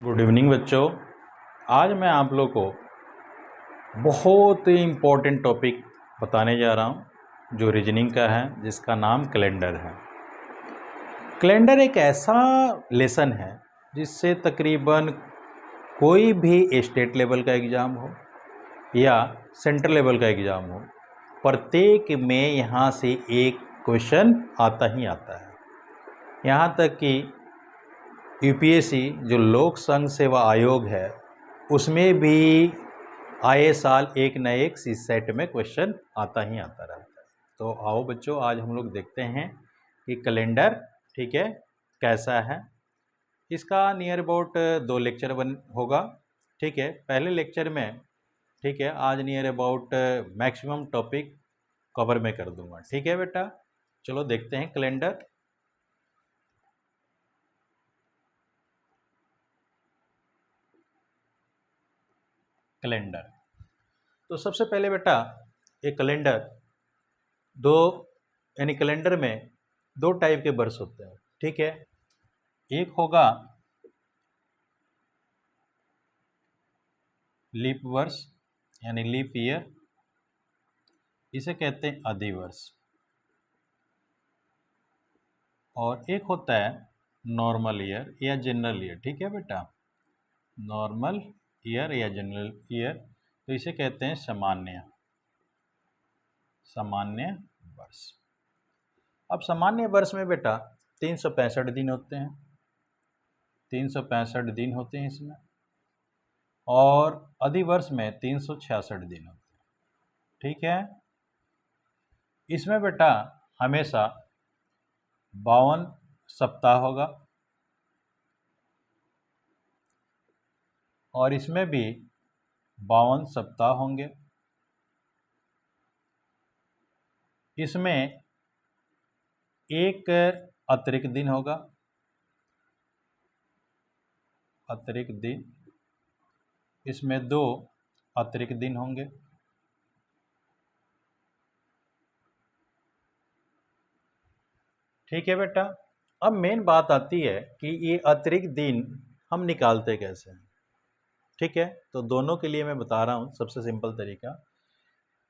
Good evening बच्चों। आज मैं आप लोग को बहुत ही इम्पोर्टेंट टॉपिक बताने जा रहा हूँ जो रीजनिंग का है, जिसका नाम कैलेंडर है। कैलेंडर एक ऐसा लेसन है जिससे तकरीबन कोई भी स्टेट लेवल का एग्ज़ाम हो या सेंट्रल लेवल का एग्ज़ाम हो, प्रत्येक में यहाँ से एक क्वेश्चन आता ही आता है। यहाँ तक कि यूपीएससी जो लोक संघ सेवा आयोग है, उसमें भी आए साल एक न एक सी सेट में क्वेश्चन आता ही आता रहता है। तो आओ बच्चों, आज हम लोग देखते हैं कि कैलेंडर ठीक है कैसा है। इसका नियर अबाउट 2 लेक्चर होगा। ठीक है, पहले लेक्चर में ठीक है आज near about maximum topic cover में कर दूंगा। ठीक है बेटा, चलो देखते हैं कैलेंडर। कैलेंडर तो सबसे पहले बेटा एक कैलेंडर कैलेंडर में 2 टाइप के वर्ष होते हैं। ठीक है, एक होगा लीप वर्ष यानी लीप ईयर, इसे कहते हैं अधिवर्ष। और एक होता है नॉर्मल ईयर या जनरल ईयर। ठीक है बेटा, नॉर्मल ईयर या जनरल ईयर, तो इसे कहते हैं सामान्य वर्ष। अब सामान्य वर्ष में बेटा 365 दिन होते हैं, 365 दिन होते हैं इसमें। और अधिवर्ष में 366 दिन होते हैं। ठीक है, इसमें बेटा हमेशा 52 सप्ताह होगा और इसमें भी 52 सप्ताह होंगे। इसमें एक अतिरिक्त दिन होगा, अतिरिक्त दिन, इसमें 2 अतिरिक्त दिन होंगे। ठीक है बेटा, अब मेन बात आती है कि ये अतिरिक्त दिन हम निकालते कैसे हैं। ठीक है, तो दोनों के लिए मैं बता रहा हूँ सबसे सिंपल तरीका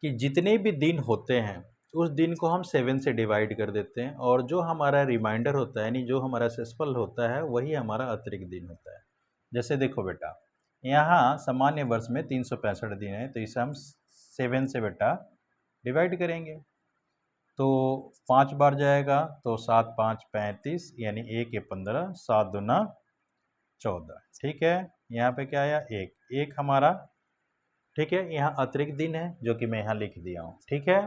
कि जितने भी दिन होते हैं उस दिन को हम 7 से डिवाइड कर देते हैं, और जो हमारा रिमाइंडर होता है यानी जो हमारा शेषफल होता है वही हमारा अतिरिक्त दिन होता है। जैसे देखो बेटा, यहाँ सामान्य वर्ष में 365 दिन है, तो इसे हम 7 से बेटा डिवाइड करेंगे तो 5 बार जाएगा, तो 7 5 35 यानी 1 ये 15, 7 दूना 14। ठीक है, यहाँ पे क्या आया, एक हमारा। ठीक है, यहाँ अतिरिक्त दिन है जो कि मैं यहाँ लिख दिया हूँ। ठीक है,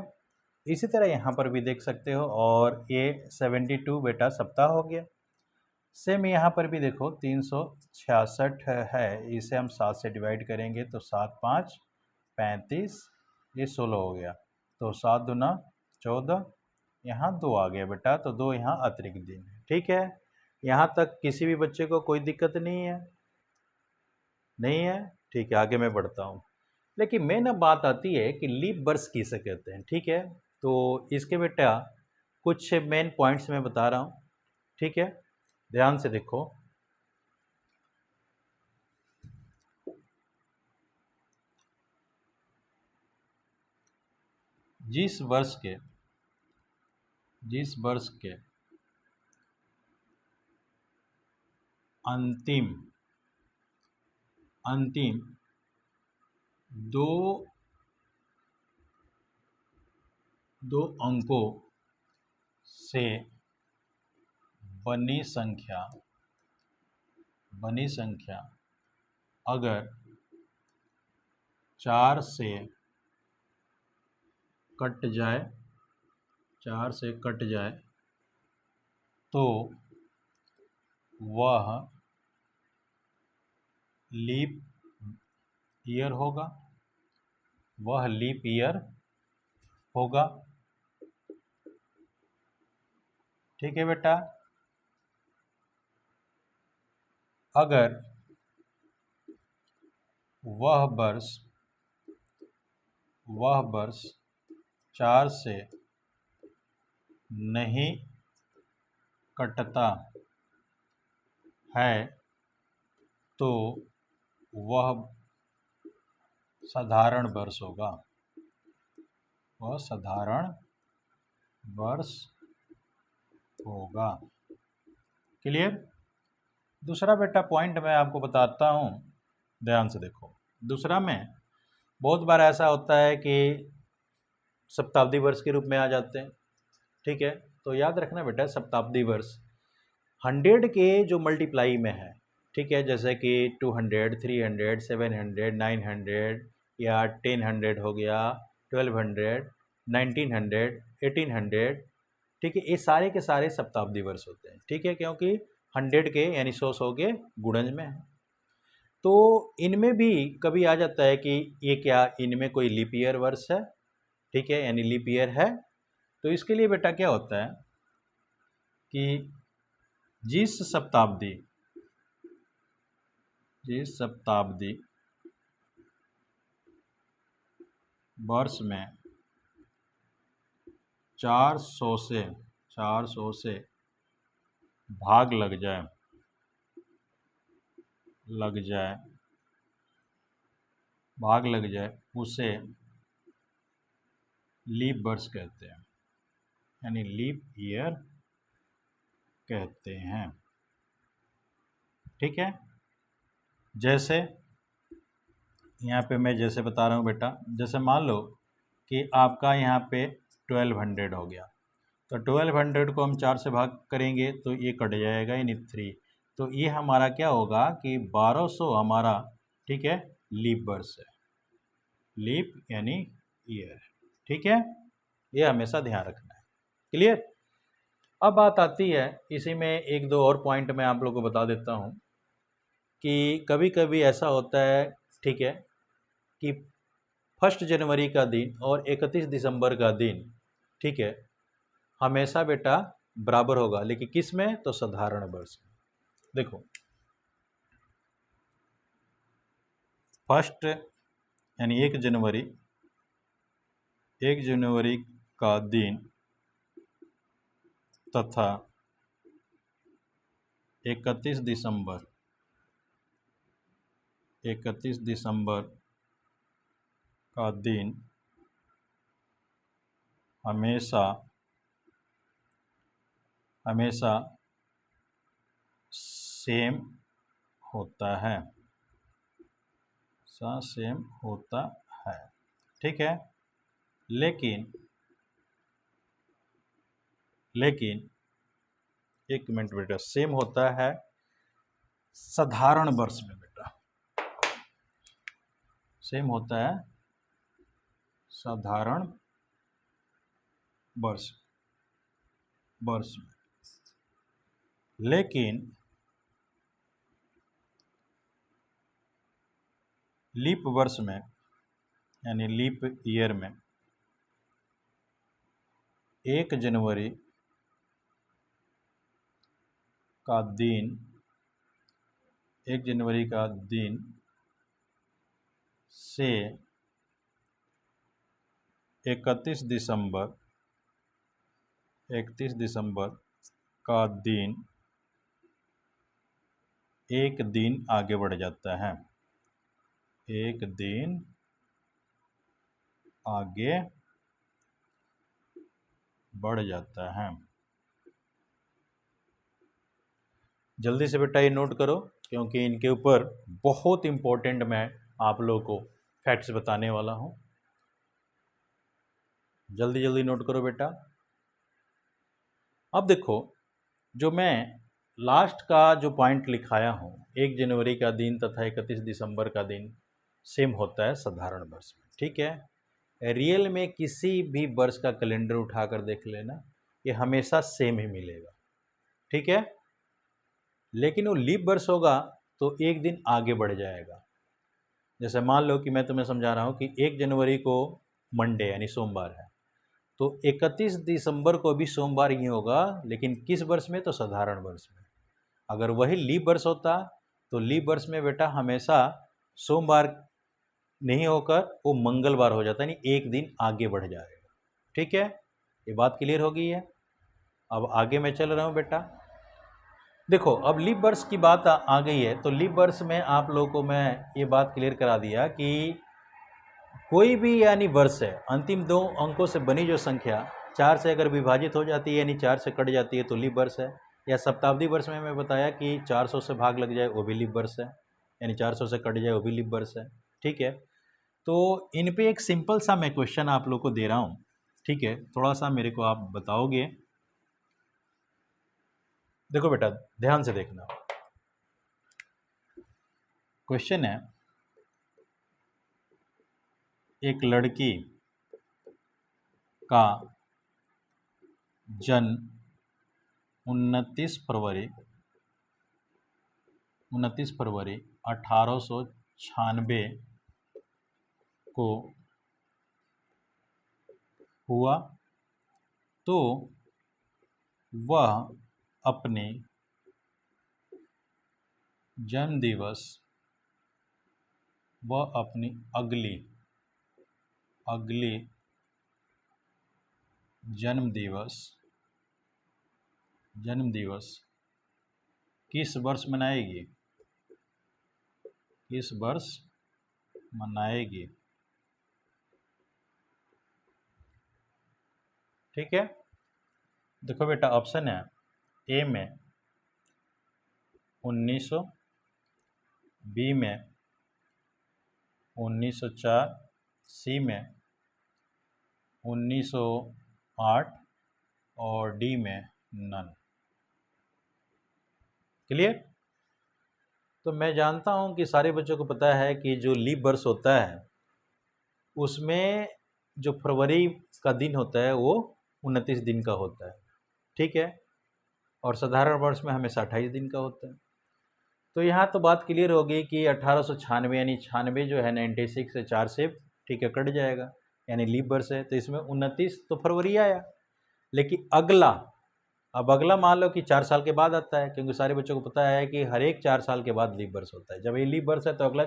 इसी तरह यहाँ पर भी देख सकते हो, और ये 72 बेटा सप्ताह हो गया। सेम यहाँ पर भी देखो 366 है, इसे हम 7 से डिवाइड करेंगे तो 7 5 35, ये 16 हो गया, तो 7 दूना 14, यहाँ 2 आ गया बेटा, तो 2 यहाँ अतिरिक्त दिन है। ठीक है, यहाँ तक किसी भी बच्चे को कोई दिक्कत नहीं है? नहीं है? ठीक है, आगे मैं बढ़ता हूँ। लेकिन मेन अब बात आती है कि लीप वर्ष किसे कहते हैं। ठीक है, तो इसके बेटा कुछ मेन पॉइंट्स मैं बता रहा हूँ। ठीक है, ध्यान से देखो। जिस वर्ष के अंतिम दो अंकों से बनी संख्या अगर 4 से कट जाए तो वह लीप ईयर होगा। ठीक है बेटा, अगर वह वर्ष 4 से नहीं कटता है तो वह साधारण वर्ष होगा, वह साधारण वर्ष होगा। क्लियर। दूसरा बेटा पॉइंट मैं आपको बताता हूँ, ध्यान से देखो। दूसरा में बहुत बार ऐसा होता है कि शताब्दी वर्ष के रूप में आ जाते हैं, ठीक है। तो याद रखना बेटा, शताब्दी वर्ष 100 के जो मल्टीप्लाई में है, ठीक है, जैसे कि 200, 300, 700, 900 या 1000 हो गया, 1200, 1900, 1800, ठीक है, ये सारे के सारे शताब्दी वर्ष होते हैं, ठीक है, क्योंकि 100 के यानी 100 के गुणज में है। तो इनमें भी कभी आ जाता है कि ये क्या, इनमें कोई लीप ईयर वर्ष है, ठीक है, यानी लीप ईयर है। तो इसके लिए बेटा क्या होता है कि जिस शताब्दी वर्ष में 400 से भाग लग जाए उसे लीप वर्ष कहते हैं, यानी लीप ईयर कहते हैं, ठीक है। जैसे यहाँ पे मैं जैसे बता रहा हूँ बेटा, जैसे मान लो कि आपका यहाँ पे 1200 हो गया, तो 1200 को हम 4 से भाग करेंगे तो ये कट जाएगा, यानी 3। तो ये हमारा क्या होगा कि 1200 हमारा, ठीक है, लीप वर्ष है, लीप यानी ईयर, ठीक है। ये हमेशा ध्यान रखना है। क्लियर। अब बात आती है, इसी में एक दो और पॉइंट मैं आप लोगों को बता देता हूँ कि कभी कभी ऐसा होता है, ठीक है, कि 1 जनवरी का दिन और 31 दिसंबर का दिन, ठीक है, हमेशा बेटा बराबर होगा, लेकिन किस में, तो साधारण वर्ष में। देखो 1 यानी 1 जनवरी का दिन तथा 31 दिसंबर का दिन हमेशा सेम होता है, ठीक है। लेकिन एक मिनट बेटा, सेम होता है साधारण वर्ष में बेटा, सेम होता है साधारण वर्ष में, लेकिन लीप वर्ष में यानी लीप ईयर में 1 जनवरी का दिन से 31 दिसंबर का दिन एक दिन आगे बढ़ जाता है, एक दिन आगे बढ़ जाता है। जल्दी से बेटा ये नोट करो, क्योंकि इनके ऊपर बहुत इम्पोर्टेंट मैं आप लोगों को फैक्ट्स बताने वाला हूँ। जल्दी जल्दी नोट करो बेटा। अब देखो, जो मैं लास्ट का जो पॉइंट लिखाया हूँ, 1 जनवरी का दिन तथा 31 दिसंबर का दिन सेम होता है साधारण वर्ष में, ठीक है। रियल में किसी भी वर्ष का कैलेंडर उठाकर देख लेना, ये हमेशा सेम ही मिलेगा, ठीक है। लेकिन वो लीप वर्ष होगा तो एक दिन आगे बढ़ जाएगा। जैसे मान लो कि मैं तुम्हें समझा रहा हूँ कि 1 जनवरी को मंडे यानी सोमवार है, तो 31 दिसंबर को भी सोमवार ही होगा, लेकिन किस वर्ष में, तो साधारण वर्ष में। अगर वही लीप वर्ष होता तो लीप वर्ष में बेटा हमेशा सोमवार नहीं होकर वो मंगलवार हो जाता, यानी एक दिन आगे बढ़ जाएगा, ठीक है। ये बात क्लियर हो गई है। अब आगे मैं चल रहा हूँ बेटा। देखो अब लीप वर्ष की बात आ गई है, तो लीप वर्ष में आप लोगों को मैं ये बात क्लियर करा दिया कि कोई भी यानी वर्ष है, अंतिम दो अंकों से बनी जो संख्या 4 से अगर विभाजित हो जाती है यानी 4 से कट जाती है तो लीप वर्ष है। या शताब्दी वर्ष में मैं बताया कि 400 से भाग लग जाए वो भी लीप वर्ष है, यानी 400 से कट जाए वो भी लीप वर्ष है। ठीक है, तो इन पे एक सिंपल सा मैं क्वेश्चन आप लोग को दे रहा हूँ। ठीक है, थोड़ा सा मेरे को आप बताओगे। देखो बेटा ध्यान से देखना, क्वेश्चन है एक लड़की का जन्म 29 फरवरी 1896 को हुआ, तो वह अपने जन्म दिवस वह अपनी अगली जन्म दिवस किस वर्ष मनाएगी? किस वर्ष मनाएगी? ठीक है, देखो बेटा ऑप्शन है ए में 1900, बी में 1904, सी में 1908 और डी में नन। क्लियर? तो मैं जानता हूं कि सारे बच्चों को पता है कि जो लीप वर्ष होता है उसमें जो फरवरी का दिन होता है वो 29 दिन का होता है। ठीक है, और साधारण वर्ष में हमेशा 28 दिन का होता है। तो यहाँ तो बात क्लियर हो गई कि 1896 यानी 96 जो है 96 से 4 से ठीक है कट जाएगा, यानी लीप वर्ष है, तो इसमें 29 तो फरवरी आया। लेकिन अगला, अब अगला मान लो कि 4 साल के बाद आता है, क्योंकि सारे बच्चों को पता है कि हर एक 4 साल के बाद लीप वर्ष होता है। जब ये लीप वर्ष है तो अगला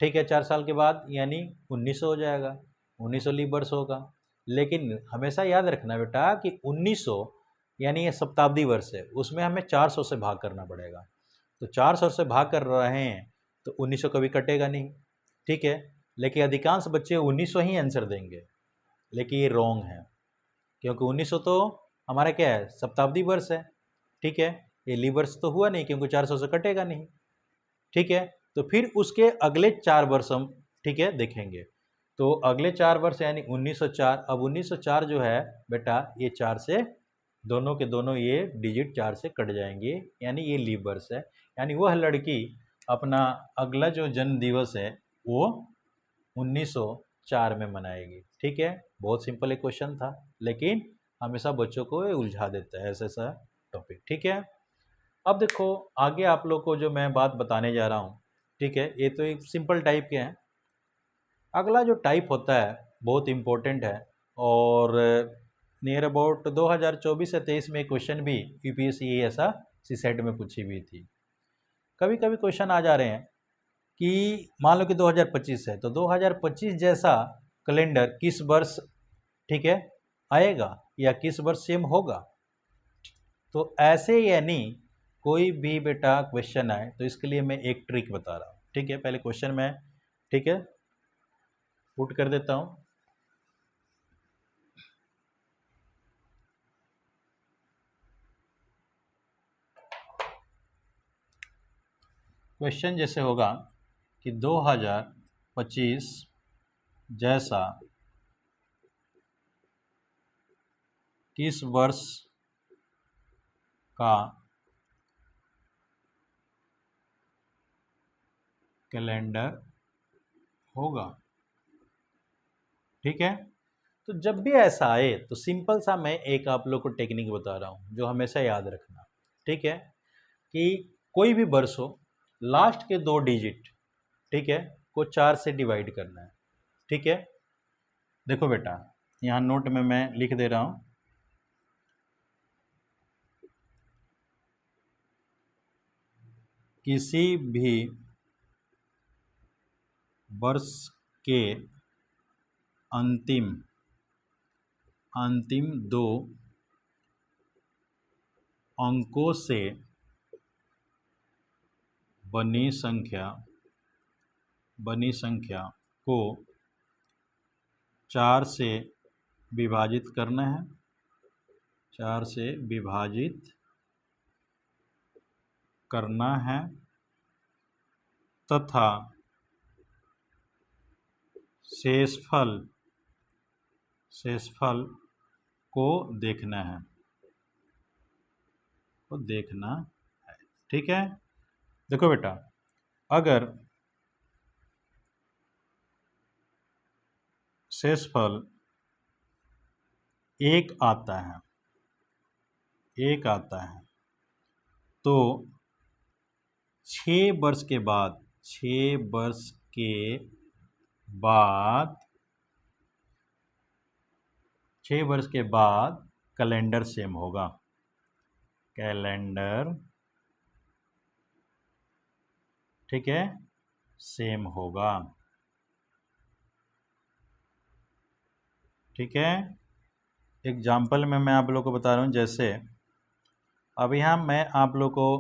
ठीक है 4 साल के बाद यानी 1900 हो जाएगा, 1900 लीप वर्ष होगा। लेकिन हमेशा याद रखना बेटा कि 1900 यानी ये शताब्दी वर्ष है, उसमें हमें 400 से भाग करना पड़ेगा। तो 400 से भाग कर रहे हैं तो 1900 कभी कटेगा नहीं। ठीक है, लेकिन अधिकांश बच्चे 1900 ही आंसर देंगे, लेकिन ये रॉन्ग है, क्योंकि 1900 तो हमारा क्या है, शताब्दी वर्ष है। ठीक है, ये लीप वर्ष तो हुआ नहीं क्योंकि 400 से कटेगा नहीं। ठीक है, तो फिर उसके अगले 4 वर्ष हम ठीक है देखेंगे। तो अगले 4 वर्ष यानी 1904। अब 1904 जो है बेटा ये 4 से दोनों के दोनों ये डिजिट 4 से कट जाएंगे, यानी ये लीप वर्ष है। यानी वह लड़की अपना अगला जो जन्म दिवस है वो 1904 में मनाएगी। ठीक है, बहुत सिंपल एक क्वेश्चन था, लेकिन हमेशा बच्चों को ये उलझा देता है ऐसा टॉपिक। ठीक है, अब देखो आगे आप लोग को जो मैं बात बताने जा रहा हूँ, ठीक है, ये तो एक सिंपल टाइप के हैं। अगला जो टाइप होता है बहुत इम्पोर्टेंट है, और नियर अबाउट 2024 से 23 में क्वेश्चन भी यूपीएससी ऐसा सी सेट में पूछी हुई थी। कभी कभी क्वेश्चन आ जा रहे हैं कि मान लो कि 2025 है, तो 2025 जैसा कैलेंडर किस वर्ष ठीक है आएगा या किस वर्ष सेम होगा। तो ऐसे यानी कोई भी बेटा क्वेश्चन आए तो इसके लिए मैं एक ट्रिक बता रहा हूँ। ठीक है, पहले क्वेश्चन मैं ठीक है पुट कर देता हूँ। क्वेश्चन जैसे होगा कि 2025 जैसा किस वर्ष का कैलेंडर होगा। ठीक है, तो जब भी ऐसा आए तो सिंपल सा मैं एक आप लोग को टेक्निक बता रहा हूँ जो हमेशा याद रखना। ठीक है, कि कोई भी वर्ष हो लास्ट के 2 डिजिट ठीक है को 4 से डिवाइड करना है। ठीक है, देखो बेटा यहाँ नोट में मैं लिख दे रहा हूँ, किसी भी वर्ष के अंतिम 2 अंकों से बनी संख्या को 4 से विभाजित करना है, 4 से विभाजित करना है तथा शेषफल को देखना है, ठीक है। देखो बेटा, अगर शेषफल 1 आता है तो 6 वर्ष के बाद कैलेंडर सेम होगा, ठीक है, सेम होगा, ठीक है। एग्जाम्पल में मैं आप लोगों को बता रहा हूँ, जैसे अब यहाँ मैं आप लोगों को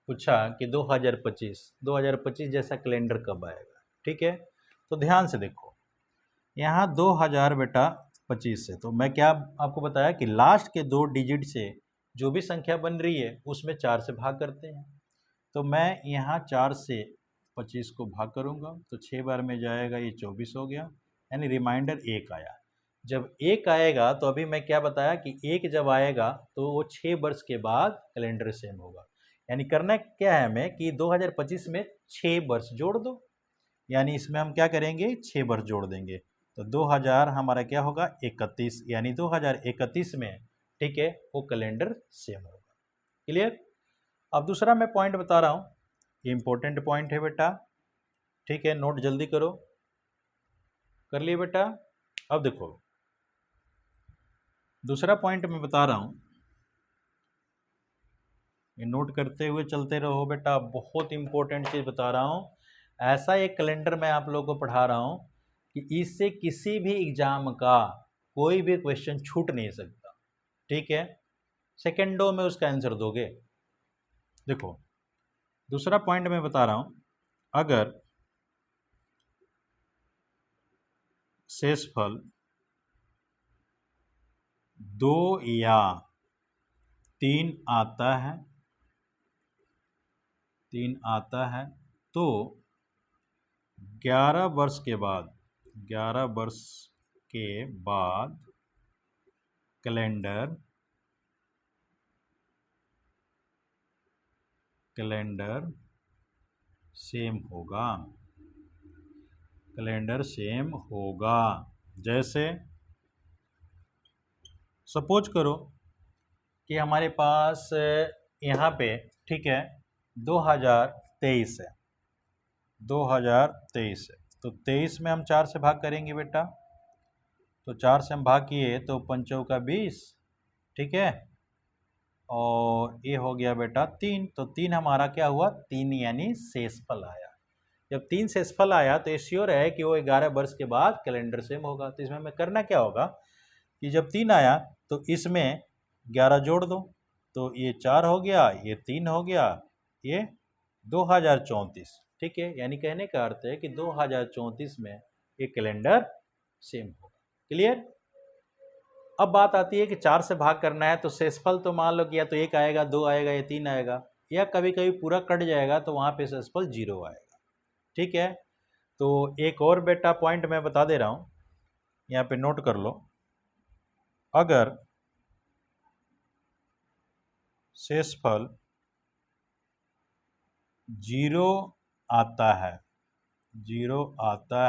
पूछा कि 2025 जैसा कैलेंडर कब आएगा, ठीक है। तो ध्यान से देखो, यहाँ 2000 बेटा 25 से, तो मैं क्या आपको बताया कि लास्ट के 2 डिजिट से जो भी संख्या बन रही है उसमें 4 से भाग करते हैं। तो मैं यहाँ 4 से 25 को भाग करूँगा तो 6 बार में जाएगा, ये 24 हो गया, यानी रिमाइंडर 1 आया। जब 1 आएगा तो अभी मैं क्या बताया कि 1 जब आएगा तो वो 6 वर्ष के बाद कैलेंडर सेम होगा। यानी करना क्या है हमें कि 2025 में 6 वर्ष जोड़ दो, यानी इसमें हम क्या करेंगे, 6 वर्ष जोड़ देंगे तो 2000 हमारा क्या होगा 31, यानी 2031 में, ठीक है, वो कैलेंडर सेम होगा। क्लियर। अब दूसरा मैं पॉइंट बता रहा हूँ, ये इंपॉर्टेंट पॉइंट है बेटा, ठीक है, नोट जल्दी करो। कर लिए बेटा। अब देखो दूसरा पॉइंट मैं बता रहा हूँ, ये नोट करते हुए चलते रहो बेटा, बहुत इंपॉर्टेंट चीज़ बता रहा हूँ। ऐसा एक कैलेंडर मैं आप लोगों को पढ़ा रहा हूँ कि इससे किसी भी एग्जाम का कोई भी क्वेश्चन छूट नहीं सकता, ठीक है, सेकेंडों में उसका आंसर दोगे। देखो दूसरा पॉइंट मैं बता रहा हूँ, अगर शेषफल 2 या 3 आता है तो 11 वर्ष के बाद कैलेंडर सेम होगा। जैसे सपोज करो कि हमारे पास यहाँ पे, ठीक है, 2023 है, 2023 है, तो 23 में हम 4 से भाग करेंगे बेटा, तो 4 से हम भाग किए तो 5 का 20, ठीक है, और ये हो गया बेटा 3, तो 3 हमारा क्या हुआ, 3 यानी शेषफल आया। जब 3 शेषफल आया तो ये श्योर है कि वो 11 वर्ष के बाद कैलेंडर सेम होगा। तो इसमें हमें करना क्या होगा कि जब 3 आया तो इसमें 11 जोड़ दो, तो ये 4 हो गया, ये 3 हो गया, ये 2034, ठीक है, यानी कहने का अर्थ है कि 2034 में ये कैलेंडर सेम होगा। क्लियर। अब बात आती है कि 4 से भाग करना है तो शेषफल तो मान लो कि या तो 1 आएगा, 2 आएगा या 3 आएगा, या कभी कभी पूरा कट जाएगा तो वहाँ पे शेषफल 0 आएगा, ठीक है। तो एक और बेटा पॉइंट मैं बता दे रहा हूँ, यहाँ पे नोट कर लो, अगर शेषफल 0 आता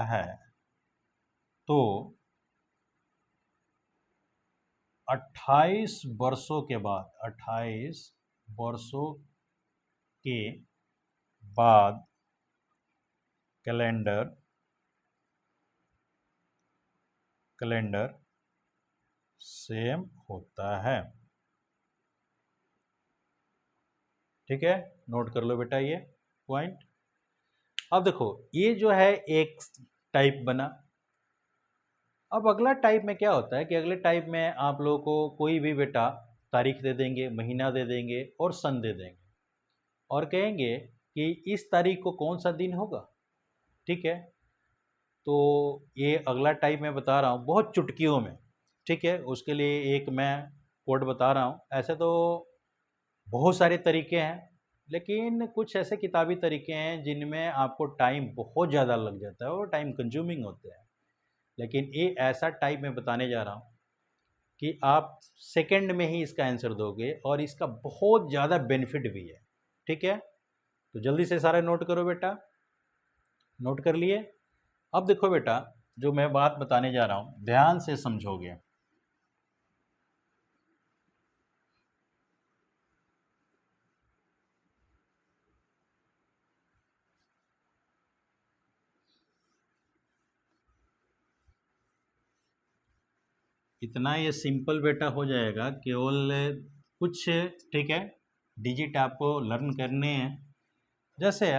है तो 28 वर्षों के बाद कैलेंडर सेम होता है, ठीक है, नोट कर लो बेटा ये पॉइंट। अब देखो ये जो है एक टाइप बना। अब अगला टाइप में क्या होता है कि अगले टाइप में आप लोगों को कोई भी बेटा तारीख दे देंगे, महीना दे देंगे और सन दे देंगे और कहेंगे कि इस तारीख को कौन सा दिन होगा, ठीक है। तो ये अगला टाइप मैं बता रहा हूँ बहुत चुटकियों में, ठीक है। उसके लिए एक मैं कोड बता रहा हूँ। ऐसे तो बहुत सारे तरीके हैं, लेकिन कुछ ऐसे किताबी तरीके हैं जिनमें आपको टाइम बहुत ज़्यादा लग जाता है और टाइम कंज्यूमिंग होते हैं। लेकिन ये ऐसा टाइप मैं बताने जा रहा हूँ कि आप सेकंड में ही इसका आंसर दोगे और इसका बहुत ज़्यादा बेनिफिट भी है, ठीक है। तो जल्दी से सारे नोट करो बेटा, नोट कर लिए। अब देखो बेटा, जो मैं बात बताने जा रहा हूँ ध्यान से समझोगे। इतना ये सिंपल बेटा हो जाएगा, केवल कुछ, ठीक है, डिजिट आपको लर्न करने हैं। जैसे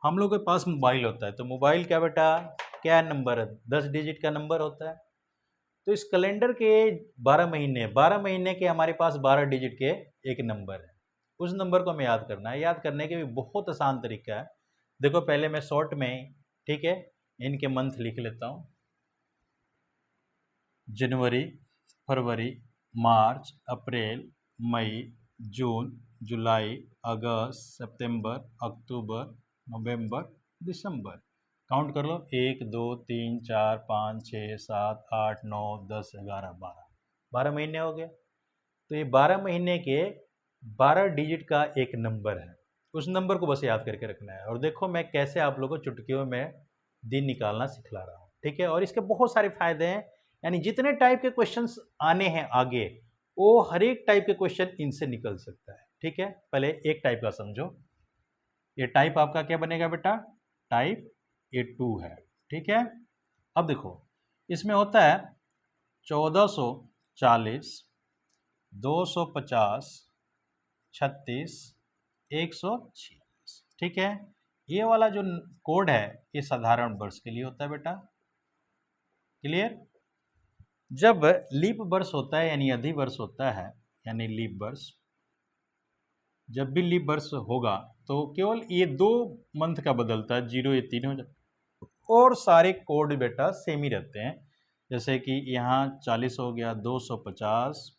हम लोग के पास मोबाइल होता है, तो मोबाइल क्या बेटा, क्या नंबर है, 10 डिजिट का नंबर होता है। तो इस कैलेंडर के 12 महीने के हमारे पास 12 डिजिट के एक नंबर है। उस नंबर को हमें याद करना है। याद करने के भी बहुत आसान तरीका है। देखो पहले मैं शॉर्ट में, ठीक है, इनके मंथ लिख लेता हूँ। जनवरी, फरवरी, मार्च, अप्रैल, मई, जून, जुलाई, अगस्त, सितंबर, अक्टूबर, नवंबर, दिसंबर। काउंट कर लो, 1 2 3 4 5 6 7 8 9 10 11 12। 12 महीने हो गए। तो ये 12 महीने के 12 डिजिट का एक नंबर है। उस नंबर को बस याद करके रखना है। और देखो मैं कैसे आप लोगों को चुटकियों में दिन निकालना सिखला रहा हूँ, ठीक है। और इसके बहुत सारे फायदे हैं, यानी जितने टाइप के क्वेश्चंस आने हैं आगे, वो हर एक टाइप के क्वेश्चन इनसे निकल सकता है, ठीक है। पहले एक टाइप का समझो। ये टाइप आपका क्या बनेगा बेटा, टाइप A2 है, ठीक है। अब देखो इसमें होता है 1440, 250, 36, 146, ठीक है। ये वाला जो कोड है ये साधारण वर्ष के लिए होता है बेटा, क्लियर। जब लीप वर्ष होता है यानी अधिवर्ष होता है, यानी लीप वर्ष, जब भी लीप वर्ष होगा तो केवल ये 2 मंथ का बदलता है, 0 या 3 हो जाता, और सारे कोड बेटा सेम ही रहते हैं। जैसे कि यहाँ 40 हो गया, 250,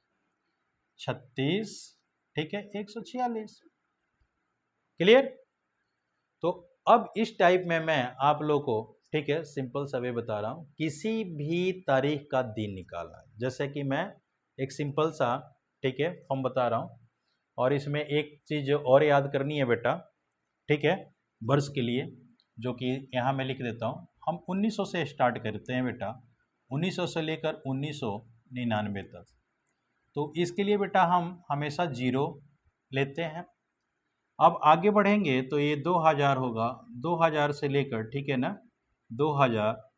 36, ठीक है, 146, क्लियर। तो अब इस टाइप में मैं आप लोग को, ठीक है, सिंपल सा वे बता रहा हूँ। किसी भी तारीख का दिन निकालना, जैसे कि मैं एक सिंपल सा, ठीक है, फॉर्म बता रहा हूँ। और इसमें एक चीज़ और याद करनी है बेटा, ठीक है, वर्ष के लिए, जो कि यहाँ मैं लिख देता हूँ। हम 1900 से स्टार्ट करते हैं बेटा, 1900 से लेकर 1999 तक। तो इसके लिए बेटा हम हमेशा 0 लेते हैं। अब आगे बढ़ेंगे तो ये 2000 होगा, 2000 से लेकर, ठीक है ना, 2000,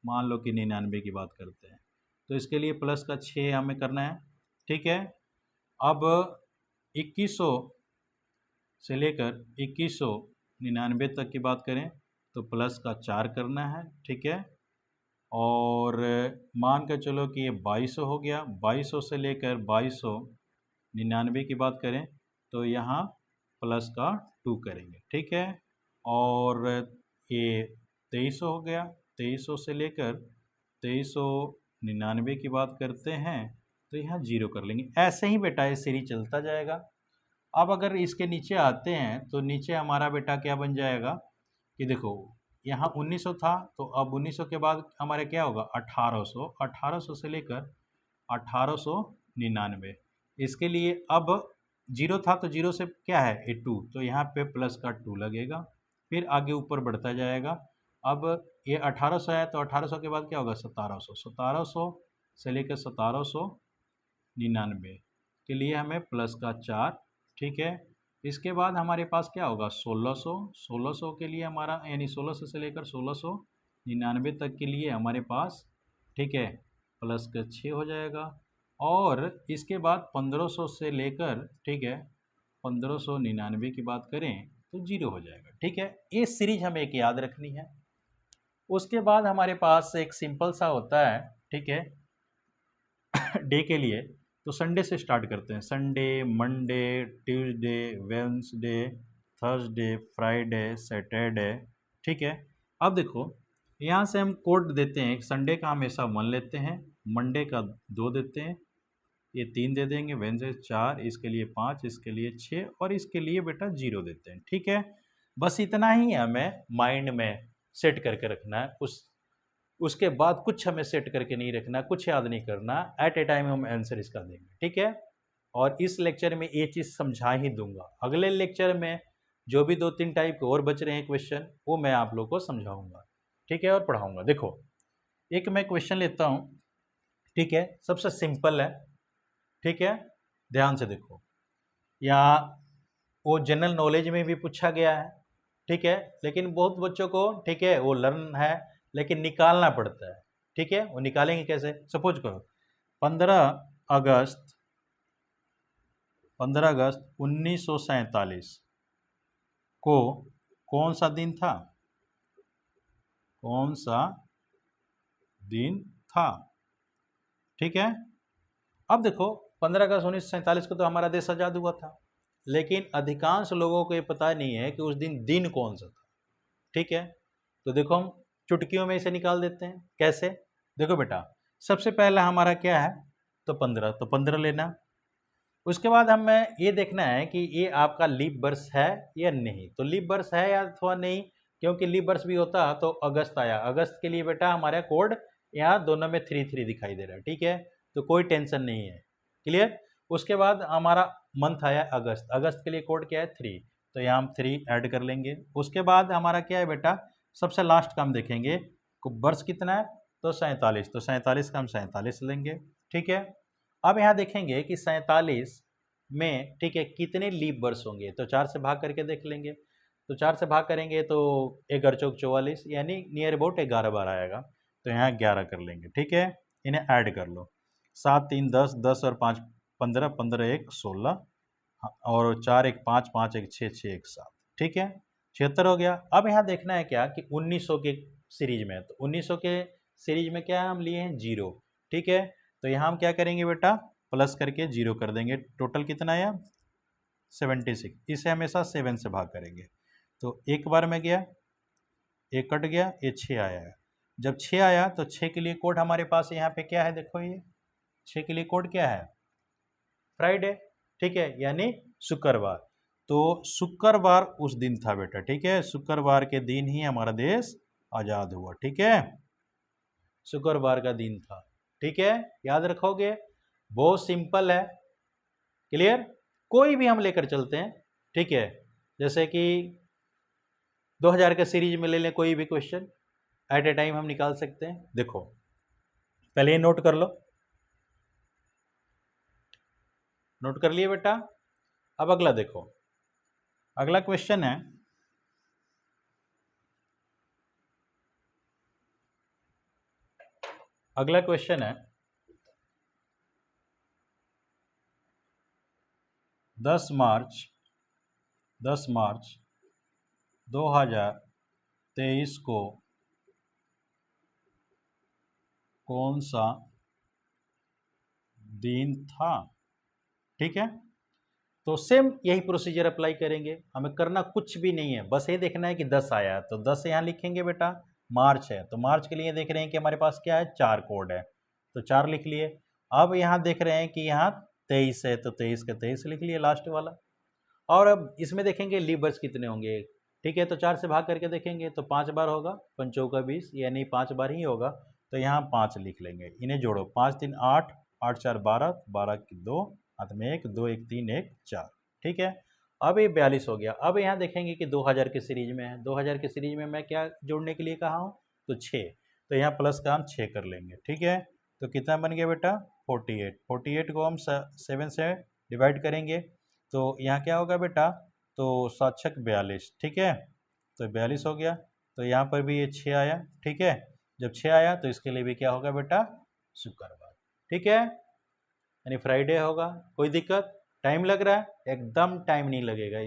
मान लो कि 99 की बात करते हैं, तो इसके लिए प्लस का 6 हमें करना है, ठीक है। अब 2100 से लेकर 2199 तक की बात करें तो प्लस का 4 करना है, ठीक है। और मान कर चलो कि ये 2200 हो गया, 2200 से लेकर 2299 की बात करें तो यहाँ प्लस का 2 करेंगे, ठीक है। और ये 2300 हो गया, 2300 से लेकर 2399 की बात करते हैं तो यहाँ 0 कर लेंगे। ऐसे ही बेटा ये सीरीज चलता जाएगा। अब अगर इसके नीचे आते हैं तो नीचे हमारा बेटा क्या बन जाएगा कि देखो यहाँ 1900 था, तो अब 1900 के बाद हमारे क्या होगा, 1800, 1800 से लेकर 1899। इसके लिए अब 0 था तो 0 से क्या है, ये 2, तो यहाँ पे प्लस का 2 लगेगा, फिर आगे ऊपर बढ़ता जाएगा। अब ये 1800 है तो 1800 के बाद क्या होगा, 1700, 1700 से लेकर 1799 के लिए हमें प्लस का 4, ठीक है। इसके बाद हमारे पास क्या होगा, 1600, 1600 के लिए हमारा, यानी 1600 से लेकर 1699 तक के लिए हमारे पास, ठीक है, प्लस का 6 हो जाएगा। और इसके बाद 1500 से लेकर, ठीक है, 1599 की बात करें तो 0 हो जाएगा, ठीक है। ये सीरीज हमें एक याद रखनी है। उसके बाद हमारे पास एक सिंपल सा होता है, ठीक है, डे के लिए। तो संडे से स्टार्ट करते हैं, Sunday, Monday, Tuesday, Wednesday, Thursday, Friday, Saturday, ठीक है। अब देखो यहाँ से हम कोड देते हैं, संडे का हमेशा 1 लेते हैं, मंडे का 2 देते हैं, ये 3 दे देंगे, वेडनेसडे 4, इसके लिए 5, इसके लिए 6 और इसके लिए बेटा 0 देते हैं, ठीक है। बस इतना ही हमें माइंड में सेट करके रखना है, उसके बाद कुछ हमें सेट करके नहीं रखना, कुछ याद नहीं करना, एट ए टाइम हम आंसर इसका देंगे, ठीक है। और इस लेक्चर में ये चीज़ समझा ही दूंगा, अगले लेक्चर में जो भी 2-3 टाइप के और बच रहे हैं क्वेश्चन वो मैं आप लोग को समझाऊंगा, ठीक है, और पढ़ाऊंगा। देखो एक मैं क्वेश्चन लेता हूँ, ठीक है, सबसे सिंपल है, ठीक है, ध्यान से देखो, या वो जनरल नॉलेज में भी पूछा गया है, ठीक है, लेकिन बहुत बच्चों को, ठीक है, वो लर्न है लेकिन निकालना पड़ता है, ठीक है, वो निकालेंगे कैसे? सपोज करो 15 अगस्त 1947 को कौन सा दिन था? कौन सा दिन था? ठीक है। अब देखो 15 अगस्त 1947 को तो हमारा देश आज़ाद हुआ था, लेकिन अधिकांश लोगों को ये पता नहीं है कि उस दिन कौन सा था, ठीक है। तो देखो हम चुटकियों में इसे निकाल देते हैं, कैसे? देखो बेटा सबसे पहला हमारा क्या है, तो 15, तो 15 लेना। उसके बाद हमें ये देखना है कि ये आपका लीप वर्ष है या नहीं, तो लीप वर्ष है या अथवा नहीं, क्योंकि लीप वर्ष भी होता तो अगस्त आया, अगस्त के लिए बेटा हमारा कोड यहाँ दोनों में 3 दिखाई दे रहा है, ठीक है, तो कोई टेंशन नहीं है, क्लियर। उसके बाद हमारा मंथ आया अगस्त, अगस्त के लिए कोड क्या है 3, तो यहाँ हम 3 ऐड कर लेंगे। उसके बाद हमारा क्या है बेटा, सबसे लास्ट का हम देखेंगे वर्ष कितना है, तो 47, तो 47 का हम 47 लेंगे, ठीक है। अब यहाँ देखेंगे कि 47 में, ठीक है, कितने लीप वर्ष होंगे, तो 4 से भाग करके देख लेंगे, तो 4 से भाग करेंगे तो 1 चौक 44, यानी नियर अबाउट 11 बार आएगा, तो यहाँ 11 कर लेंगे, ठीक है। इन्हें ऐड कर लो, 7 3 10, 10 और 5 15, 15 1 16, और 4 1 5, 5 1 6, 6 1 7, ठीक है, 76 हो गया। अब यहाँ देखना है क्या कि 1900 के सीरीज में है, तो 1900 के सीरीज में क्या हम लिए हैं 0, ठीक है, तो यहाँ हम क्या करेंगे बेटा, प्लस करके 0 कर देंगे, टोटल कितना आया 76, इसे हमेशा 7 से भाग करेंगे, तो एक बार में गया, एक कट गया, ये 6 आया है। जब 6 आया तो 6 के लिए कोड हमारे पास यहाँ पे क्या है, देखो ये 6 के लिए कोड क्या है, फ्राइडे, ठीक है, यानी शुक्रवार, तो शुक्रवार उस दिन था बेटा, ठीक है, शुक्रवार के दिन ही हमारा देश आज़ाद हुआ, ठीक है, शुक्रवार का दिन था, ठीक है, याद रखोगे, बहुत सिंपल है, क्लियर। कोई भी हम लेकर चलते हैं, ठीक है, जैसे कि 2000 के सीरीज में ले लें कोई भी क्वेश्चन, एट ए टाइम हम निकाल सकते हैं। देखो पहले ये नोट कर लो, नोट कर लिए बेटा। अब अगला देखो, अगला क्वेश्चन है, अगला क्वेश्चन है 10 मार्च 2023 को कौन सा दिन था, ठीक है। तो सेम यही प्रोसीजर अप्लाई करेंगे, हमें करना कुछ भी नहीं है, बस ये देखना है कि 10 आया है, तो 10 यहाँ लिखेंगे बेटा, मार्च है तो मार्च के लिए देख रहे हैं कि हमारे पास क्या है 4 कोड है, तो 4 लिख लिए। अब यहाँ देख रहे हैं कि यहाँ 23 है, तो 23 का 23 लिख लिए लास्ट वाला। और अब इसमें देखेंगे लीप वर्ष कितने होंगे, ठीक है, तो 4 से भाग करके देखेंगे तो 5 बार होगा, 5 चौका 20, यानी 5 बार ही होगा, तो यहाँ 5 लिख लेंगे। इन्हें जोड़ो, 5 3 8, 8 4 12, 12 की 2, हाथ में 1, 2 1 3 1 4, ठीक है। अब ये 42 हो गया। अब यहाँ देखेंगे कि 2000 के सीरीज में है, 2000 के सीरीज में मैं क्या जोड़ने के लिए कहा हूँ, तो 6, तो यहाँ प्लस का हम 6 कर लेंगे, ठीक है। तो कितना बन गया बेटा 48, 48 को हम 7 से डिवाइड करेंगे, तो यहाँ क्या होगा बेटा, तो 7 छक 42, ठीक है, तो 42 हो गया। तो यहाँ पर भी ये 6 आया, ठीक है, जब 6 आया तो इसके लिए भी क्या होगा बेटा, शुक्रवार, ठीक है, यानी फ्राइडे होगा। कोई दिक्कत, टाइम लग रहा है, एकदम टाइम नहीं लगेगा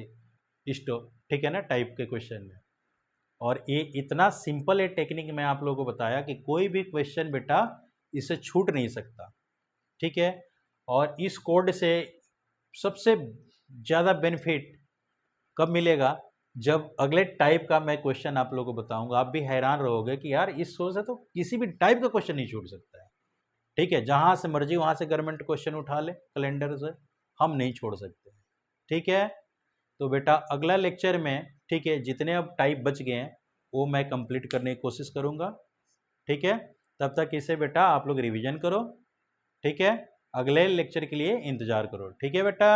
स्टॉप, ठीक है ना, टाइप के क्वेश्चन में। और ये इतना सिंपल है टेक्निक मैं आप लोगों को बताया कि कोई भी क्वेश्चन बेटा इससे छूट नहीं सकता, ठीक है। और इस कोड से सबसे ज़्यादा बेनिफिट कब मिलेगा? जब अगले टाइप का मैं क्वेश्चन आप लोगों को बताऊंगा, आप भी हैरान रहोगे कि यार इस शो से तो किसी भी टाइप का क्वेश्चन नहीं छूट सकता है। ठीक है, जहां से मर्जी वहां से गवर्नमेंट क्वेश्चन उठा ले कैलेंडर से, हम नहीं छोड़ सकते। ठीक है, तो बेटा अगला लेक्चर में, ठीक है, जितने अब टाइप बच गए हैं वो मैं कंप्लीट करने की कोशिश करूंगा। ठीक है, तब तक इसे बेटा आप लोग रिवीजन करो। ठीक है, अगले लेक्चर के लिए इंतजार करो। ठीक है बेटा।